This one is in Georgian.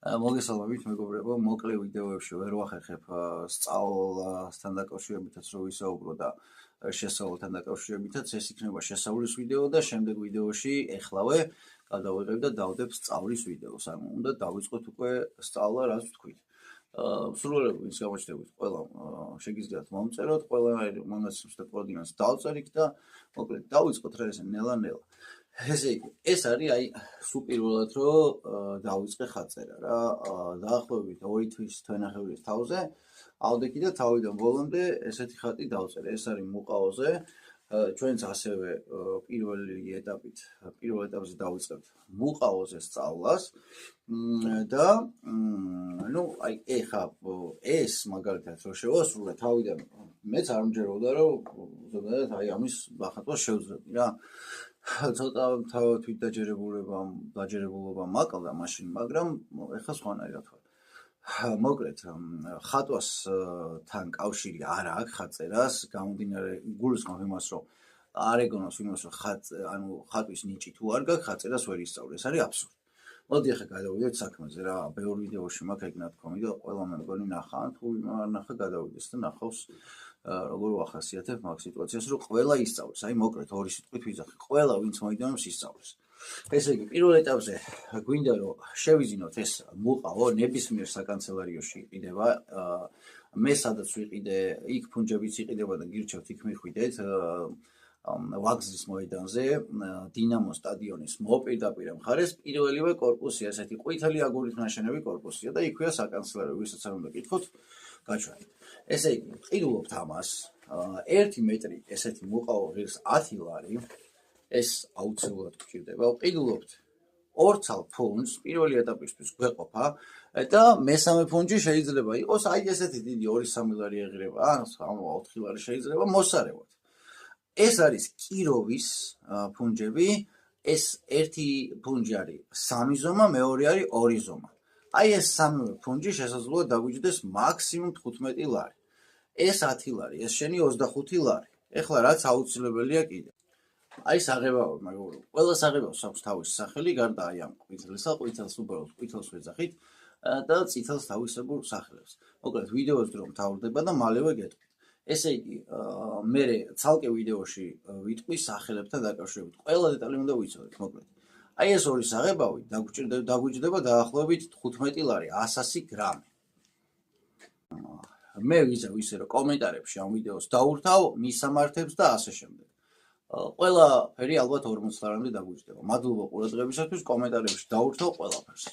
მოგესალმებით მეგობრებო, მოკლე ვიდეოებში ვერ ვახერხებ სწავლასთან დაკავშირებითაც რო ვისაუბრო და შესწავლასთან დაკავშირებითაც ეს იქნება შესწავლის ვიდეო და შემდეგ ვიდეოში ეხლავე გადავიღებ და დავდებ სწავლის ვიდეოს. ანუ უნდა დავიწყოთ უკვე სწავლა, რაც ვთქვით. სრულიად ის გამოჩნდებით ყველა შეგიძლიათ მომწეროთ, ყველანაირი მონაცემს და კოორდინატს დავწერით და მოკლედ დავიწყოთ რა ესე ნელა-ნელა. ესე იგი, ეს არის აი სუპირველად რომ დავიწყე ხაწერა რა, დაახლოებით 2 თვის თვენახევრის თავზე, ავდექი და თავიდან ბოლომდე ესეთი ხატი დავწერე. ეს არის მუყაოზე, ჩვენც ასევე პირველ ეტაპზე დავიწყებთ მუყაოზე სწავლას და ну აი ეხა ეს მაგალითად რო შევასრულე თავიდან მეც არ მჯეროდა რომ ზოგადად აი ამის ნახატვა შევძლებდი რა. ცოტა თვით დაჯერებულობა მაკლდა მაშინ, მაგრამ ეხა სხვანაირად ვარ. მოკლედ ხატვასთან კავშირი არ აქვს ხაწერას, გამომდინარე გულისხმობ იმას, რომ არ ეგონოს იმას, რომ ხატვის ნიჭი თუ არ გაქვს, ხაწერას ვერ ისწავლე. ეს არის აბსურდი. მოდი ახლა გადავიდეთ საქმეზე რა, ბევრ ვიდეოში მაქვს ეგ ნათქვამი და ყველა მეგონი ნახა, თუ არ ნახა გადავიდეს და ნახავს როგორ ვახასიათებ მაგ სიტუაციას, რომ ყველა ისწავლეს. აი მოკლედ ორი სიტყვით ვიძახი, ყველა ვინც მოიდონებს ისწავლეს. ესე იგი, პირველ ეტაპზე გვინდა რომ შევიზინოთ ეს მუყაო, ნებისმიერ საკანცელარიოში იყიდება. მე სადაც ვიყიდე, იქ ფუნჯებიც იყიდება და გირჩევთ იქ მიხვიდეთ. ვაგზლის მოედანზე, დინამო სტადიონის მოპირდაპირე მხარეს პირველივე კორპუსია, ესეთი ყვითელი აგურით ნაშენები კორპუსია და იქვეა საკანცელარო, ვისაც არ უნდა გითხოთ, გაჩვენეთ. ესე იგი, ყიდულობთ ამას, 1 მეტრი ესეთი მუყაო ღირს 10 ლარი, ეს აუცილებლად გჭირდება. ყიდულობთ 2 ცალ ფუნჯს, პირველი ეტაპისთვის გვეყოფა და მესამე ფუნჯი შეიძლება იყოს აი ესეთი დიდი 2-3 ლარი ეღირება, ან 4 ლარი შეიძლება მოსარევად. ეს არის კიროვის ფუნჯები, ეს ერთი ფუნჯი არის 3 ზომა, მეორე არის 2 ზომა. აი ეს სამივე ფუნჯი შესაძლოა დაგვიჯდეს მაქსიმუმ 15 ლარი. ეს 10 ლარი, ეს შენი 25 ლარი. ეხლა რაც აუცილებელია კიდე. აი საღებავი, მაგრამ ყველა საღებავს აქვს თავისი სახელი, გარდა აი ამ ყვითელსა, ყვითელს უბრალოდ ყვითელს ვეძახით და წითელს თავისებურ სახელებს. მოკლედ ვიდეოს დრო მთავრდება და მალევე გეტყვით. ესე იგი, მე ცალკე ვიდეოში ვიტყვი სახელებთან დაკავშირებით. ყველა დეტალი უნდა ვიცოდეთ, მოკლედ. აი ეს ორი საღებავი დაგვიჯდება დაახლოებით 15 ლარი, 100 გრამი. მე ვიზავ ისე რომ კომენტარებში ამ ვიდეოს დაურთავ მისამართებს და ასე შემდეგ. ყველაფერი ალბათ 40 ლარამდე დაგვიჯდება. მადლობა ყურადღებისათვის, კომენტარებში დაურთავ ყველაფერს.